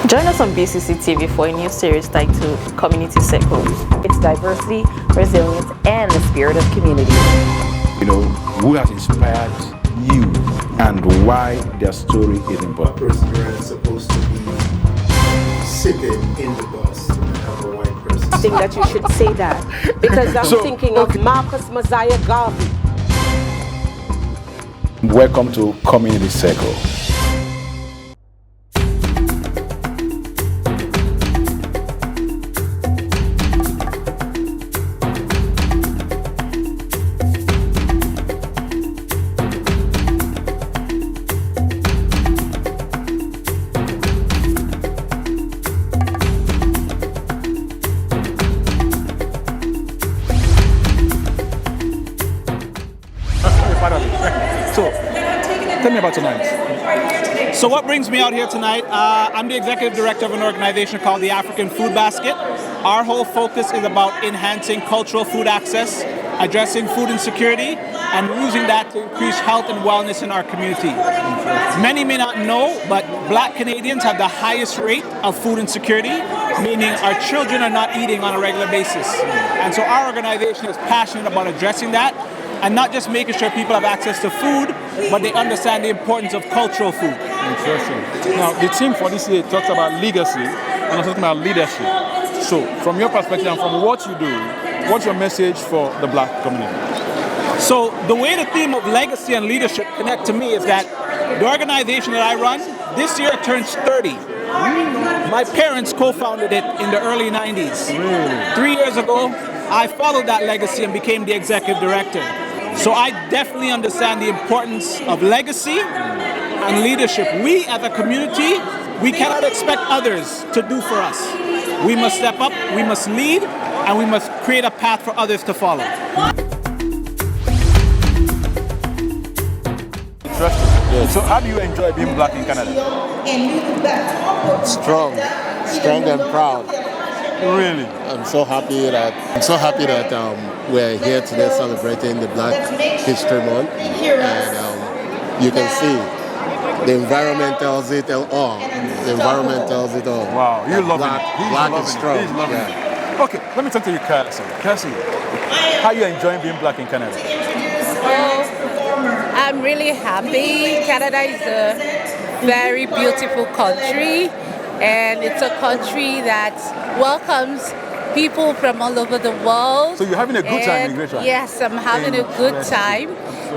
Join us on BCCTV for a new series titled Community Circle. It's diversity, resilience, and the spirit of community. You know, who has inspired you and why their story is important. Person is supposed to be sitting in the bus and have a white person. I think that you should say that because I'm thinking of Marcus Messiah Garvey. Welcome to Community Circle. So, tell me about tonight. So what brings me out here tonight, I'm the executive director of an organization called the African Food Basket. Our whole focus is about enhancing cultural food access, addressing food insecurity, and using that to increase health and wellness in our community. Many may not know, but Black Canadians have the highest rate of food insecurity, meaning our children are not eating on a regular basis. And so our organization is passionate about addressing that, and not just making sure people have access to food, but they understand the importance of cultural food. Interesting. Now, the theme for this year talks about legacy and also talking about leadership. So, from your perspective and from what you do, what's your message for the Black community? So, the way the theme of legacy and leadership connect to me is that the organization that I run, this year turns 30. My parents co-founded it in the early 90s. Really? 3 years ago, I followed that legacy and became the executive director. So I definitely understand the importance of legacy and leadership. We as a community, we cannot expect others to do for us. We must step up, we must lead, and we must create a path for others to follow. Interesting. Yes. So, how do you enjoy being Black in Canada? Strong and proud. Really? I'm so happy that we're here today celebrating the Black History Month, and you can see the environment tells it all. The environment tells it all. Wow, you love Black, it. Black is strong. He's loving it. Okay, let me talk to you, Cassie. Cassie, how are you enjoying being Black in Canada? Well, I'm really happy. Canada is a very beautiful country, and it's a country that welcomes people from all over the world. So you're having a good time in Great Britain? Yes, I'm having a good time,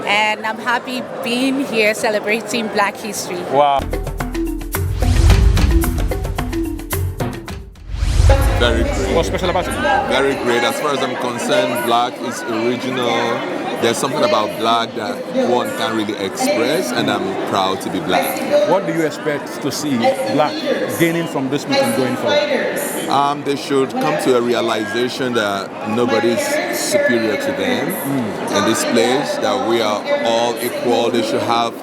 and I'm happy being here celebrating Black history. Wow. Very great. What's special about it? Very great. As far as I'm concerned, Black is original. There's something about Black that one can't really express, and I'm proud to be Black. What do you expect to see Black gaining from this meeting going forward? They should come to a realization that nobody's superior to them in this place, that we are all equal. They should have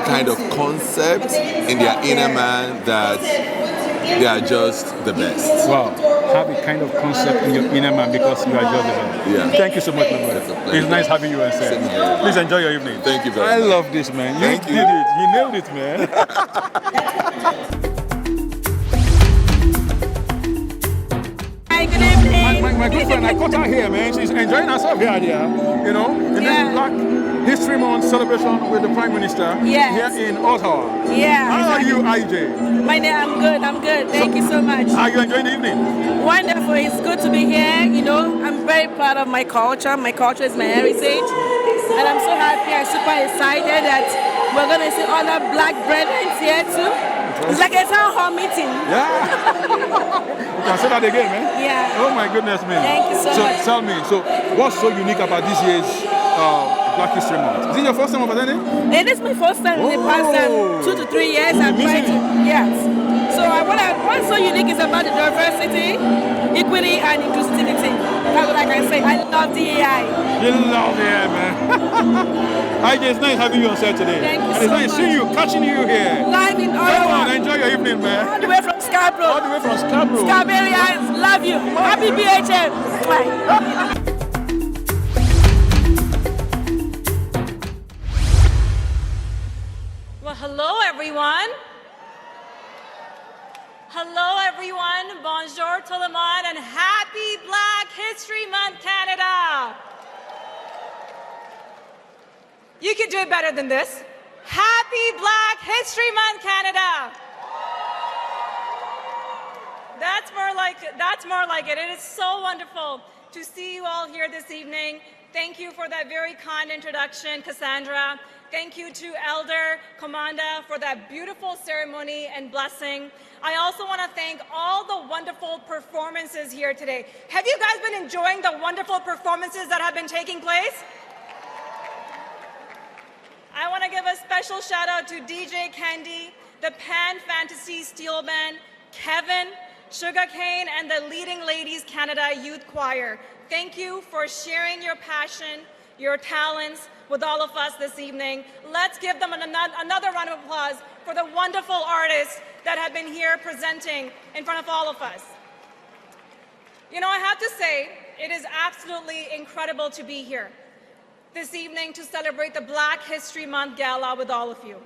kind of concept in their inner man that they are just the best. Wow. Have a kind of concept in your inner man because you are just the best. Yeah. Thank you so much, my brother. It's nice having you on set. Please enjoy your evening. Thank you very much. I love this, man. You Thank you. did it. You nailed it, man. Hi, good evening. My good friend, I caught her here, man. She's enjoying herself here, you know, in this Black History Month celebration with the Prime Minister here in Ottawa. Yeah. How are you, IJ? My name, I'm good. Thank you so much. Are you enjoying the evening? Wonderful. It's good to be here. You know, I'm very proud of my culture. My culture is my heritage. And I'm so happy and super excited that we're going to see all the Black brethren here too. It's like a town hall meeting. Yeah. You can say that again, man. Yeah. Oh my goodness, man. Thank you so much. Tell me, what's so unique about this year's Black History Month? Is it your first time over there? It is my first time in the past 2 to 3 years. I'm trying to, yes. So what's so unique is about the diversity, equity, and inclusivity. That's what I can say. I love DEI. You love it, man. IJ, it's nice having you on set today. Thank you and so it's nice much. seeing you, catching you here. Live in Come Ottawa. on, enjoy your evening, man. All the way from Scarborough. All the way from Scarborough. Scarborough, love you. Happy BHM. Bye. Well, hello, everyone. Hello. everyone. Bonjour tout le monde and happy Black History Month, Canada. You could do it better than this. Happy Black History Month, Canada. That's more like it. It is so wonderful to see you all here this evening. Thank you for that very kind introduction, Cassandra. Thank you to Elder Commanda for that beautiful ceremony and blessing. I also want to thank all the wonderful performances here today. Have you guys been enjoying the wonderful performances that have been taking place? I want to give a special shout out to DJ Candy, the Pan Fantasy Steel Band, Kevin, Sugarcane, and the Leading Ladies Canada Youth Choir. Thank you for sharing your passion, your talents with all of us this evening. Let's give them another round of applause for the wonderful artists that have been here presenting in front of all of us. You know, I have to say, it is absolutely incredible to be here this evening to celebrate the Black History Month Gala with all of you.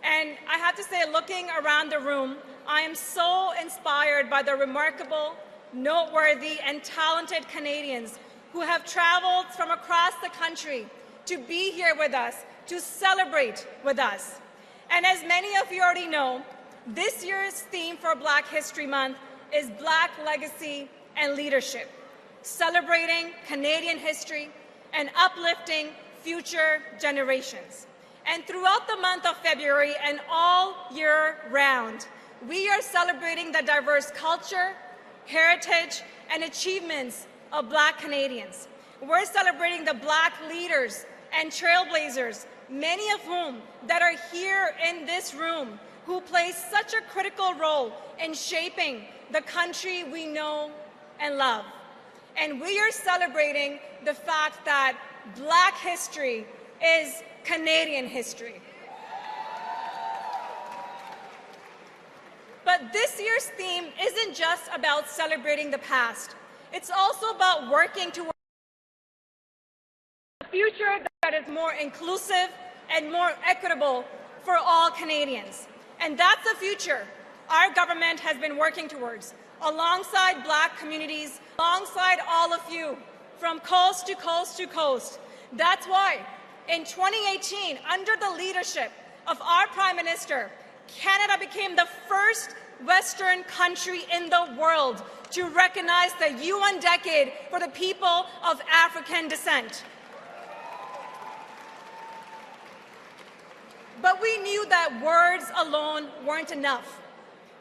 And I have to say, looking around the room, I am so inspired by the remarkable, noteworthy, and talented Canadians who have traveled from across the country to be here with us, to celebrate with us. And as many of you already know, this year's theme for Black History Month is Black Legacy and Leadership, celebrating Canadian history and uplifting future generations. And throughout the month of February and all year round, we are celebrating the diverse culture, heritage, and achievements of Black Canadians. We're celebrating the Black leaders and trailblazers, many of whom that are here in this room, who play such a critical role in shaping the country we know and love. And we are celebrating the fact that Black history is Canadian history. But this year's theme isn't just about celebrating the past. It's also about working towards a future that is more inclusive and more equitable for all Canadians. And that's the future our government has been working towards, alongside Black communities, alongside all of you, from coast to coast to coast. That's why, in 2018, under the leadership of our Prime Minister, Canada became the first Western country in the world to recognize the UN Decade for the people of African descent. But we knew that words alone weren't enough.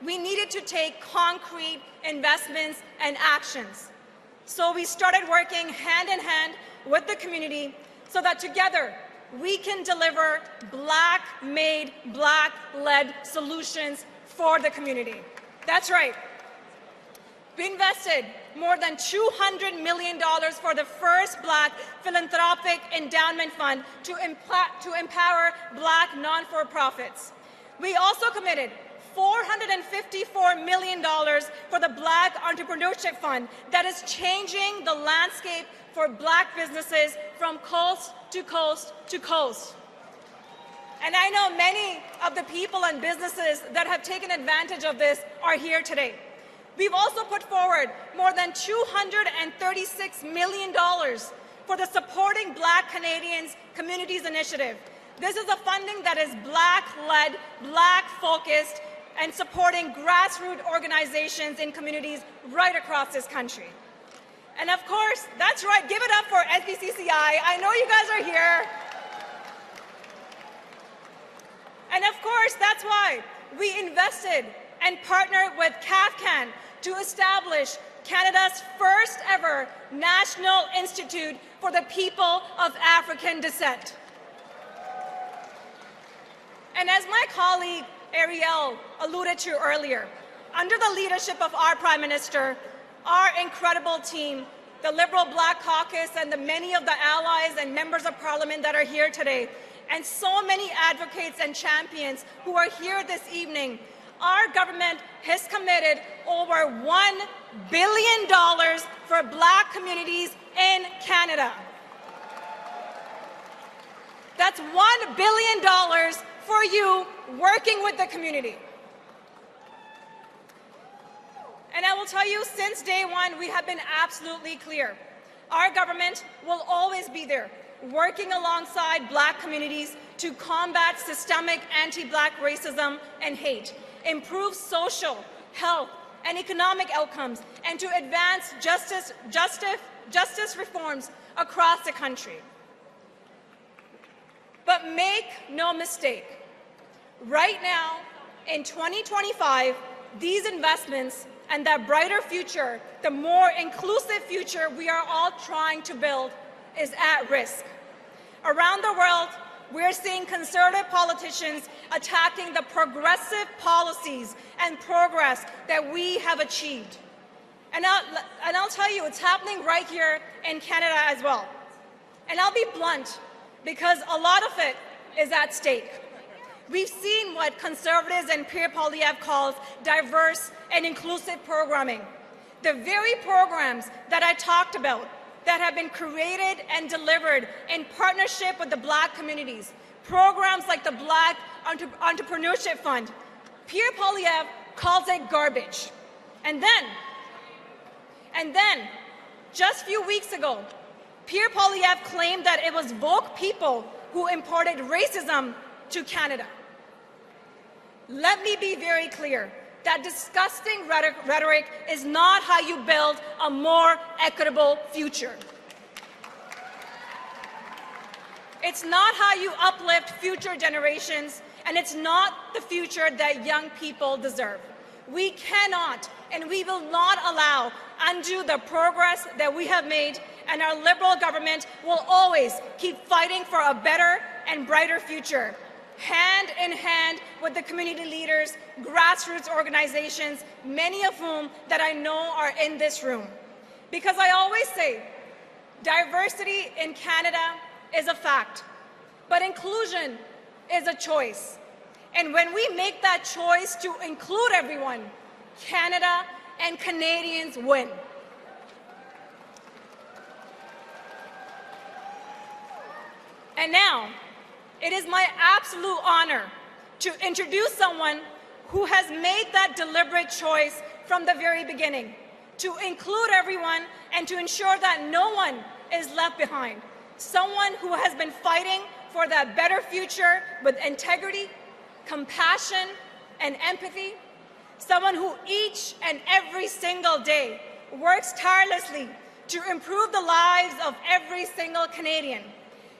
We needed to take concrete investments and actions. So we started working hand in hand with the community so that together we can deliver Black-made, Black-led solutions for the community. That's right. We invested more than $200 million for the first Black philanthropic endowment fund to empower Black non-for-profits. We also committed $454 million for the Black Entrepreneurship Fund that is changing the landscape for Black businesses from coast to coast to coast. And I know many of the people and businesses that have taken advantage of this are here today. We've also put forward more than $236 million for the Supporting Black Canadians Communities Initiative. This is a funding that is Black-led, Black-focused, and supporting grassroots organizations in communities right across this country. And of course, that's right, give it up for SBCCI. I know you guys are here. And of course, that's why we invested and partnered with CAFCAN to establish Canada's first ever National Institute for the People of African Descent. And as my colleague Ariel alluded to earlier, under the leadership of our Prime Minister, our incredible team, the Liberal Black Caucus and the many of the allies and members of Parliament that are here today, and so many advocates and champions who are here this evening, our government has committed over $1 billion for Black communities in Canada. That's $1 billion for you working with the community. will tell you, since day one, we have been absolutely clear. Our government will always be there, working alongside Black communities to combat systemic anti-Black racism and hate, improve social, health, and economic outcomes, and to advance justice reforms across the country. But make no mistake, right now, in 2025, these investments and that brighter future, the more inclusive future we are all trying to build, is at risk. Around the world, we're seeing conservative politicians attacking the progressive policies and progress that we have achieved. And I'll tell you, it's happening right here in Canada as well. And I'll be blunt, because a lot of it is at stake. We've seen what conservatives and Pierre Poilievre calls diverse and inclusive programming. The very programs that I talked about that have been created and delivered in partnership with the Black communities, programs like the Black Entrepreneurship Fund, Pierre Poilievre calls it garbage. And then, just a few weeks ago, Pierre Poilievre claimed that it was woke people who imported racism to Canada. Let me be very clear. That disgusting rhetoric is not how you build a more equitable future. It's not how you uplift future generations, and it's not the future that young people deserve. We cannot and we will not allow undo the progress that we have made, and our Liberal government will always keep fighting for a better and brighter future, hand in hand with the community leaders, grassroots organizations, many of whom that I know are in this room. Because I always say, diversity in Canada is a fact, but inclusion is a choice. And when we make that choice to include everyone, Canada and Canadians win. And now, it is my absolute honor to introduce someone who has made that deliberate choice from the very beginning, to include everyone and to ensure that no one is left behind. Someone who has been fighting for that better future with integrity, compassion, and empathy. Someone who each and every single day works tirelessly to improve the lives of every single Canadian.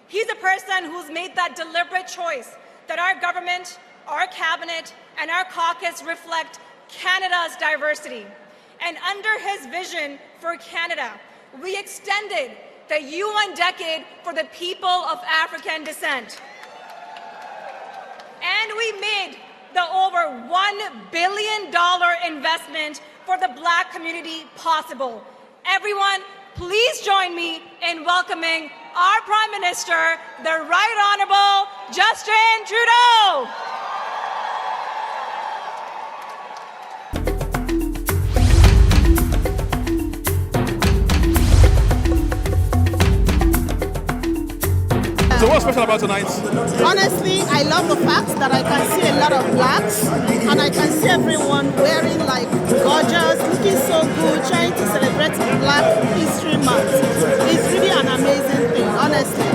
He's a person who's made that deliberate choice that our government, our cabinet, and our caucus reflect Canada's diversity. And under his vision for Canada, we extended the UN Decade for the People of African Descent. And we made the over $1 billion investment for the Black community possible. Everyone, please join me in welcoming our Prime Minister, the Right Honourable Justin Trudeau. So what's special about tonight? Honestly, I love the fact that I can see a lot of Blacks and I can see everyone wearing like gorgeous, looking so good, trying to celebrate Black History Month. It's really an amazing thing, honestly.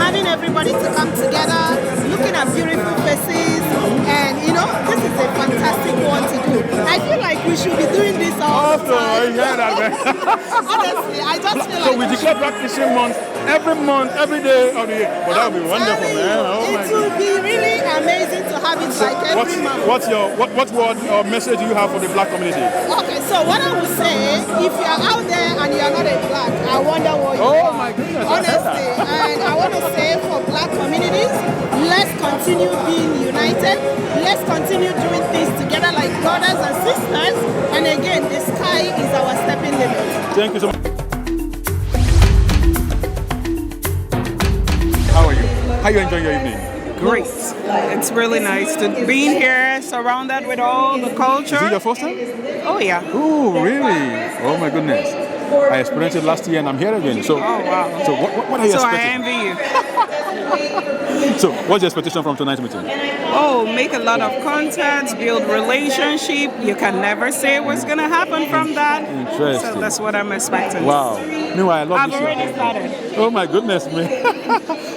Having everybody to come together, looking at beautiful faces, and you know, this is a fantastic one to do. I feel like we should be doing this all the time. Honestly, I just feel like... So we declare Black History Month every day of the year. Well, that would be wonderful, man. Oh it would be really amazing to have it like every month. What word or message do you have for the Black community? Okay, so what I would say, if you are out there and you are not a Black, I wonder what you are. Oh my goodness. Honestly, and I want to say for Black communities, let's continue being united. Let's continue doing things together like brothers and sisters. And again, the sky is our stepping limit. Thank you so much. How are you? How are you enjoying your evening? Great. It's really nice to be here, surrounded with all the culture. Is it your first time? Oh, yeah. Oh, really? Oh, my goodness. I experienced it last year and I'm here again. So, wow. So what are you So I expecting? envy you. So what's your expectation from tonight's meeting? Oh, make a lot of content, build relationship. You can never say what's going to happen from that. Interesting. So that's what I'm expecting. Wow. Meanwhile, I love I've this. already started. Oh my goodness, man.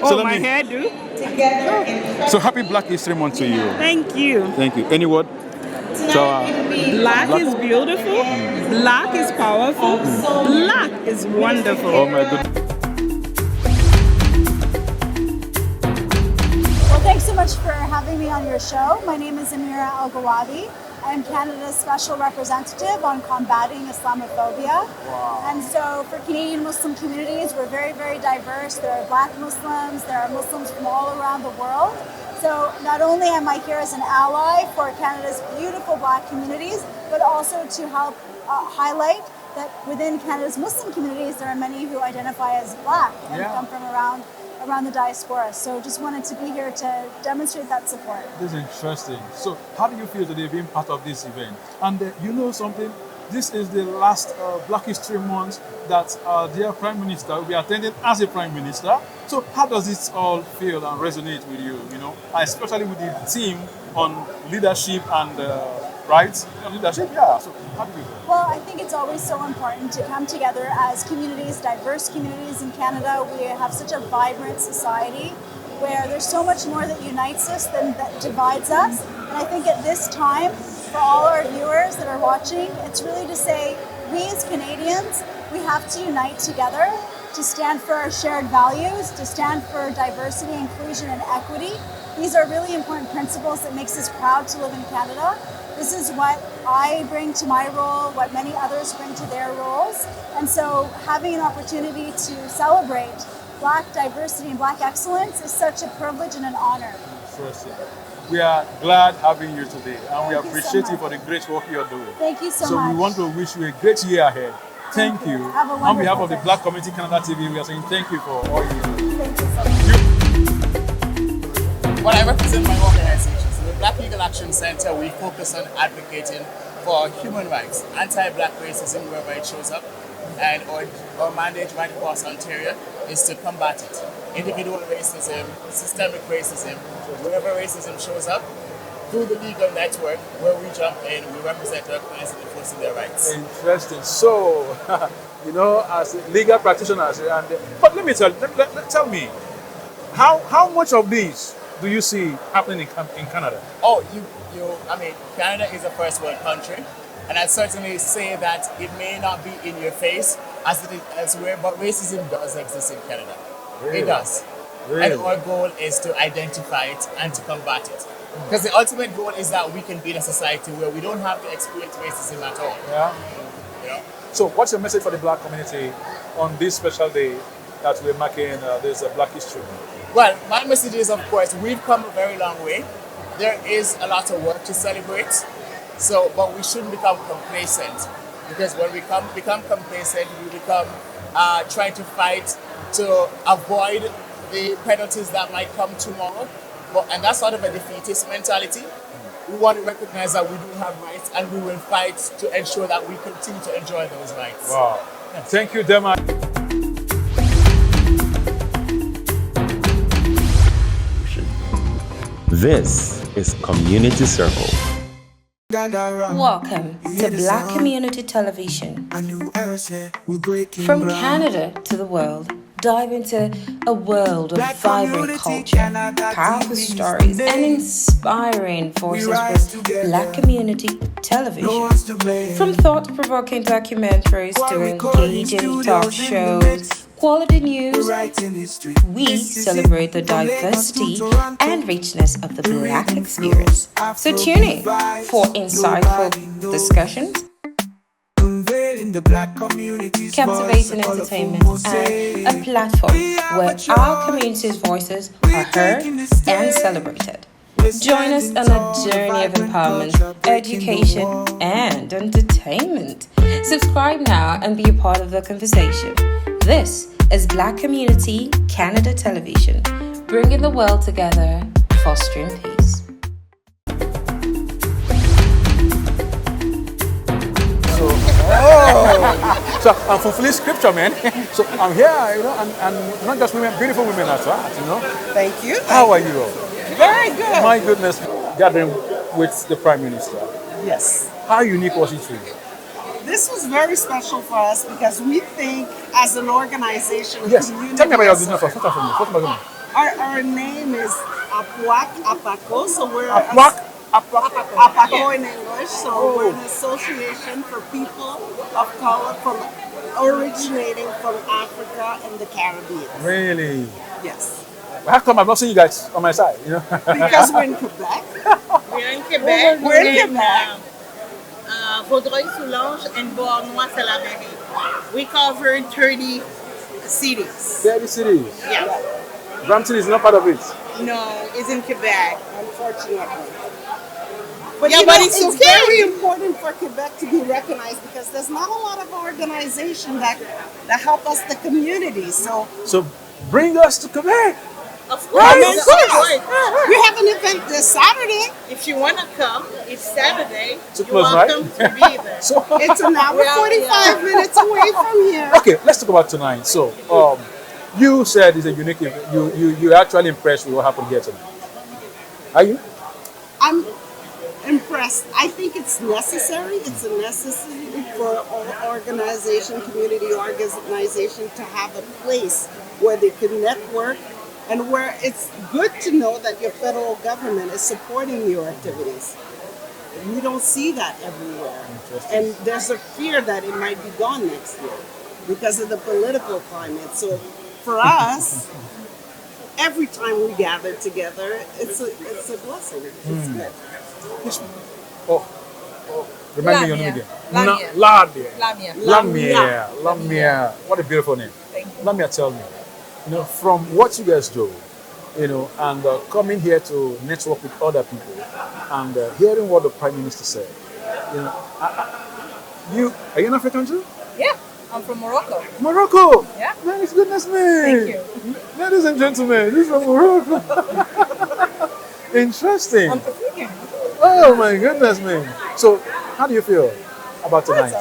Oh, my hair do? So happy Black History Month to you. Thank you. Thank you. Any word? So, Black is beautiful. Black is powerful. Black is wonderful. Oh my goodness. Well, thanks so much for having me on your show. My name is Amira Al-Gawabi. I am Canada's Special Representative on combating Islamophobia. Wow. And so for Canadian Muslim communities, we're very, very diverse. There are Black Muslims, there are Muslims from all around the world. So not only am I here as an ally for Canada's beautiful Black communities, but also to help highlight that within Canada's Muslim communities, there are many who identify as Black and come from around the diaspora. So just wanted to be here to demonstrate that support. This is interesting. So how do you feel today being part of this event? And you know something? This is the last Black History Month that dear Prime Minister will be attending as a Prime Minister. So how does this all feel and resonate with you, you know? Especially with the theme on leadership and rights. Leadership, yeah. So how do you feel? Well, I think it's always so important to come together as communities, diverse communities in Canada. We have such a vibrant society where there's so much more that unites us than that divides us. And I think at this time, for all our viewers that are watching, it's really to say, we as Canadians, we have to unite together to stand for our shared values, to stand for diversity, inclusion, and equity. These are really important principles that makes us proud to live in Canada. This is what I bring to my role, what many others bring to their roles. And so having an opportunity to celebrate Black diversity and Black excellence is such a privilege and an honor. Interesting. We are glad having you today, and we appreciate you for the great work you're doing. Thank you so much. So we want to wish you a great year ahead. Thank you. Have a On behalf wonderful of the day. Black Community Canada TV, we are saying thank you for all you do. Thank you so much. Well, I represent my organization. So the Black Legal Action Center, we focus on advocating for human rights, anti-Black racism wherever it shows up, and our mandate right across Ontario is to combat it. Individual racism, systemic racism, wherever racism shows up, through the legal network where we jump in, we represent our clients in enforcing their rights. Interesting. So, you know, as legal practitioners, but let me tell me, how much of this do you see happening in Canada? Oh, I mean, Canada is a first world country, and I'd certainly say that it may not be in your face as it is elsewhere, but racism does exist in Canada. Really? It does. Really? And our goal is to identify it and to combat it. Because the ultimate goal is that we can be in a society where we don't have to experience racism at all. Yeah. Yeah. So what's your message for the Black community on this special day that we're marking this Black History? Well, my message is, of course, we've come a very long way. There is a lot of work to celebrate. But we shouldn't become complacent. Because when we become complacent, we become trying to fight to avoid the penalties that might come tomorrow. And that's sort of a defeatist mentality. We want to recognize that we do have rights, and we will fight to ensure that we continue to enjoy those rights. Wow. Yes. Thank you, Dema. This is Community Circle. Welcome to Black Community Television. From Canada to the world, dive into a world of vibrant culture, powerful stories, and inspiring voices with Black Community Television. From thought-provoking documentaries to engaging talk shows, quality news, we celebrate the diversity and richness of the Black experience. So tune in for insightful discussions, captivating entertainment, and a platform where our community's voices are heard and celebrated. Join us on a journey of empowerment, education, and entertainment. Subscribe now and be a part of the conversation. This is Black Community Canada Television, bringing the world together, fostering peace. Oh! So I'm fulfilling scripture, man. So I'm here, you know, and not just women, beautiful women as well, you know. Thank you. How are you? Very good. My goodness, gathering with the Prime Minister. Yes. How unique was it for you? This was very special for us because we think as an organization, Yes. community. Tell me about your business first. What's my business? Our name is Apuac Apaco, so we're Apaco in English. So we're an association for people of color originating from Africa and the Caribbean. Really? Yes. How come I've not seen you guys on my side? You know? Because we're in Quebec. We're in Quebec. We're in Quebec. Vaudreuil-Soulanges and Beauharnois-Salaberry. We covered 30 cities. 30 cities? Yeah. Brampton is not part of it? No, it's in Quebec. Unfortunately. But it's okay. Very important for Quebec to be recognized because there's not a lot of organizations that help us, the community. So bring us to Quebec. Of course. Right, of course. We have an event this Saturday. If you want to come, it's Saturday. So You're welcome to be there. It's an hour 45 minutes away from here. Okay, let's talk about tonight. So, you said it's a unique event. You're actually impressed with what happened here tonight. Are you? I'm impressed. I think it's necessary. It's a necessity for all community organization to have a place where they can network and where it's good to know that your federal government is supporting your activities. We don't see that everywhere. And there's a fear that it might be gone next year because of the political climate. So for us, every time we gather together, it's a blessing. It's good. Remind me your name again. Lamia. What a beautiful name. Lamia, tell me, you know, from what you guys do, you know, and coming here to network with other people and hearing what the Prime Minister said, you know, are you an African too? Yeah, I'm from Morocco. Morocco? Yeah. Man, it's goodness me. Thank you. Ladies and gentlemen, this is from Morocco. Interesting. I'm African. Oh my goodness me. So, how do you feel about tonight?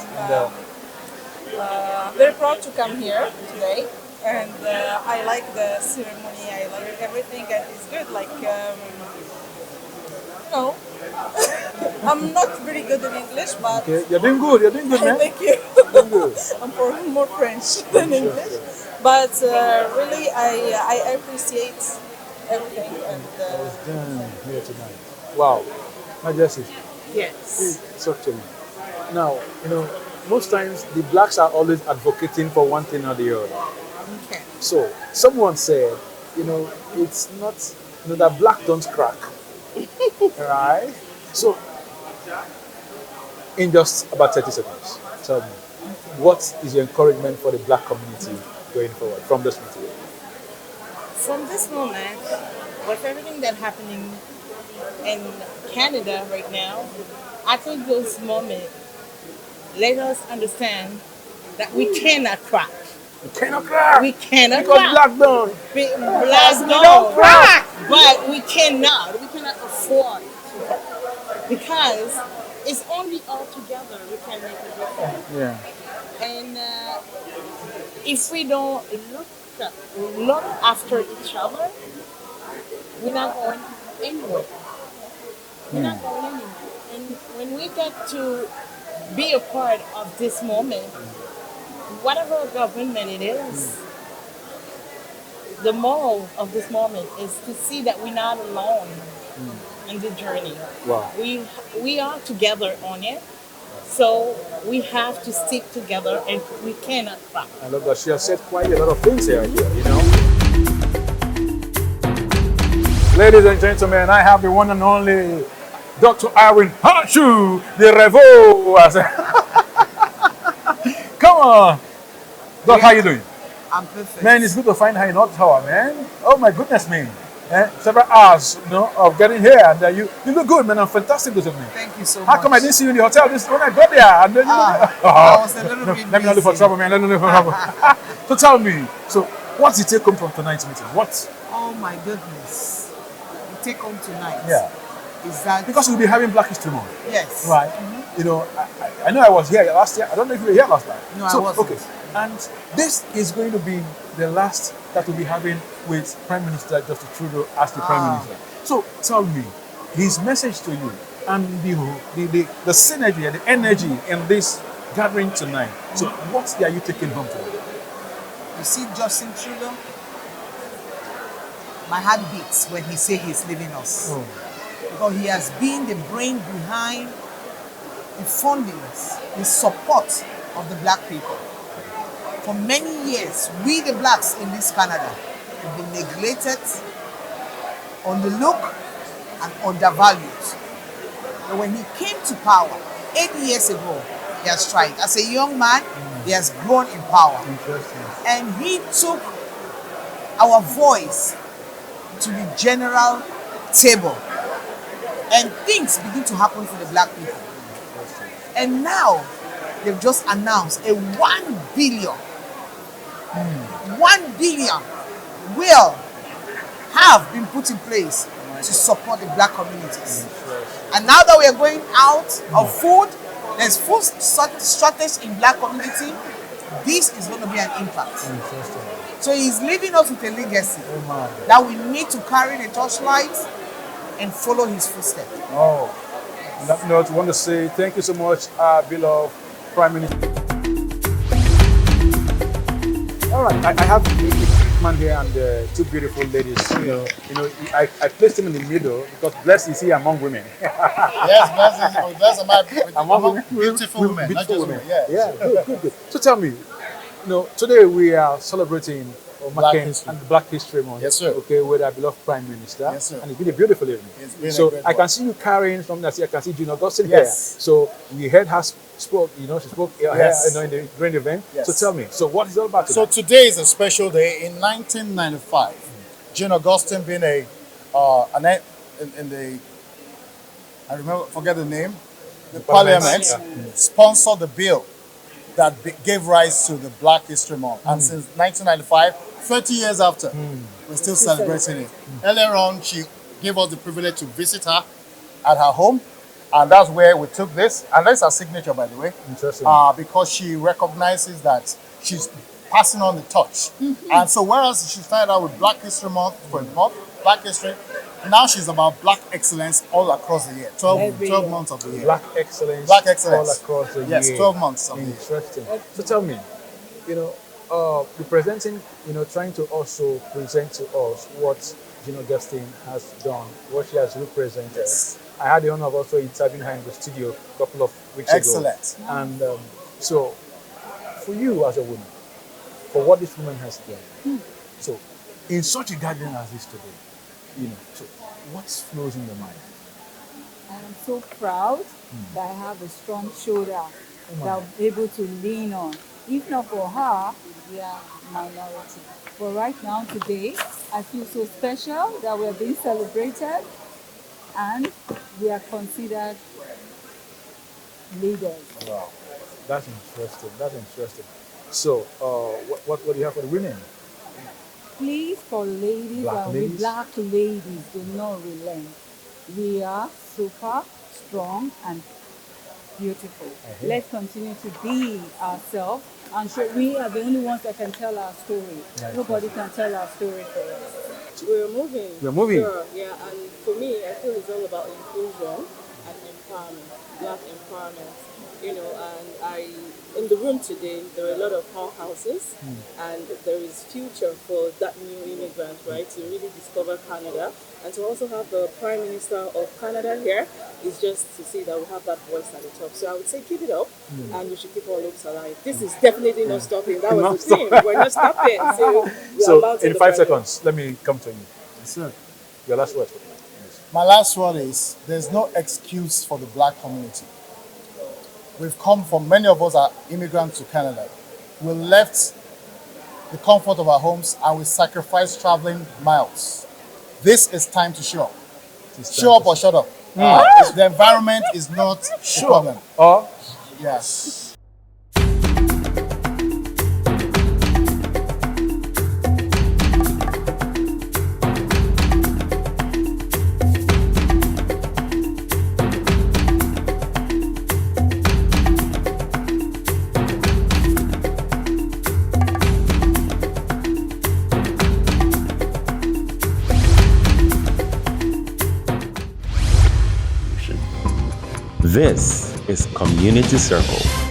I'm very proud to come here today. And I like the ceremony, I like everything, and it's good. Like, no, I'm not very good in English, but okay. You're doing good, man. Thank you. Doing good. I'm more French than English, but really, I appreciate everything. And here tonight. Wow, Majesty. yes, Talk to me. Now, you know, most times the blacks are always advocating for one thing or the other. okay. So, someone said, you know, it's not, you know, that black don't crack. Right? So, in just about 30 seconds, tell me, what is your encouragement for the black community going forward from this material? From this moment, with everything that's happening in Canada right now, I think those moments let us understand that we cannot crack. We cannot crack. We cannot because crack. black don't. Black don't crack. But we cannot afford to crack. Because it's only all together we can make a difference. Yeah. And if we don't look after each other, we're not going anywhere. We're not going anywhere. And when we get to be a part of this moment, whatever government it is, the moral of this moment is to see that we're not alone in the journey. Wow. We are together on it, so we have to stick together and we cannot crack. I love that. She has said quite a lot of things here, you know. Ladies and gentlemen, I have the one and only Dr. Irwin Hachu, the Revo. Come on. Doc, how you doing? I'm perfect. Man, it's good to find her in Hot Tower, man. Oh my goodness, man. Several hours, you know, of getting here, and you look good, man. I'm fantastic this evening. Thank you so much. How come I didn't see you in the hotel when I got there? And then I was a little bit let me not look for trouble, man. Let me not look for trouble. So tell me, so what's the take home from tonight's meeting? What? Oh my goodness. The take home tonight. Yeah. is that because we'll be having Black History Month. yes, Right. You know, I know I was here last year. I don't know if you were here last time. No, I wasn't. Okay. And this is going to be the last that we'll be having with Prime Minister Justin Trudeau as the Prime Minister. So tell me, his message to you and the synergy and the energy in this gathering tonight. So what are you taking home today? You see Justin Trudeau, my heart beats when he say he's leaving us. Oh. Because he has been the brain behind the fundings, the support of the Black people. For many years, we the Blacks in this Canada have been neglected, underlooked, and undervalued. But when he came to power 8 years ago, he has tried. As a young man, he has grown in power. Interesting. And he took our voice to the general table. And things begin to happen for the Black people. And now, they've just announced a 1 billion 1 billion will have been put in place to support the Black communities. And now that we are going out of food, there's food shortage in Black community. This is going to be an impact. So he's leaving us with a legacy that we need to carry the torchlight and follow his footsteps. Oh, on that note, I want to say thank you so much, beloved Prime Minister. All right, I have a man here and two beautiful ladies. You know, I placed him in the middle because Bless is here among women. Yes, Bless among beautiful women, Beautiful not just women. women. Yeah, Good. So tell me, today we are celebrating Black History. and Black History Month. Yes, sir. Okay, with our beloved Prime Minister. Yes, sir. And it's been a beautiful evening. It's been so a great I one. can see you carrying something that I can see Gina Augustine Yes. here. So we heard her spoke. She spoke Yes. during the event. Yes. So tell me, so what is it all about So today? today is a special day. In 1995, Jane Augustine being forget the name, the Parliament sponsored the bill that gave rise to the Black History Month. And since 1995, 30 years after, we're still celebrating it. Earlier on, she gave us the privilege to visit her at her home. And that's where we took this. And that's her signature, by the way. Interesting. Because she recognizes that she's passing on the torch. And so whereas she started out with Black History Month for a month, Black History, now she's about Black excellence all across the year. 12 months of the year. Black excellence. Black excellence. all across the year. Yes, 12 months of the year. Interesting. So tell me, representing, trying to also present to us what Jane Augustine has done, what she has represented. Yes. I had the honor of also interviewing her in the studio a couple of weeks Excellent. ago. And so, for you as a woman, for what this woman has done, so in such a gathering as this today, so what flows in your mind? I am so proud that I have a strong shoulder that I'm able to lean on. If not for her, we are minority. But right now, today, I feel so special that we are being celebrated and we are considered leaders. Wow, that's interesting. So, what do you have for the women? Please, for ladies, Black ladies, do not relent. We are super strong and beautiful. Let's continue to be ourselves, and so we are the only ones that can tell our story. Nobody can tell our story for us. We're moving. We're moving. Sure, yeah, and for me, I feel it's all about inclusion and empowerment, Black empowerment. And in the room today, there are a lot of powerhouses, and there is future for that new immigrant, right, to really discover Canada. And to also have the Prime Minister of Canada here is just to see that we have that voice at the top. So I would say keep it up, and we should keep our hopes alive. This is definitely not stopping. That was the theme. We're not stopping. So in 5 seconds, let me come to you. Yes, sir. Your last word. My last word is, there's no excuse for the Black community. We've come from, many of us are immigrants to Canada. We left the comfort of our homes and we sacrificed traveling miles. This is time to show up. Show up or shut up. The environment is not a problem. Yes. This is Community Circle.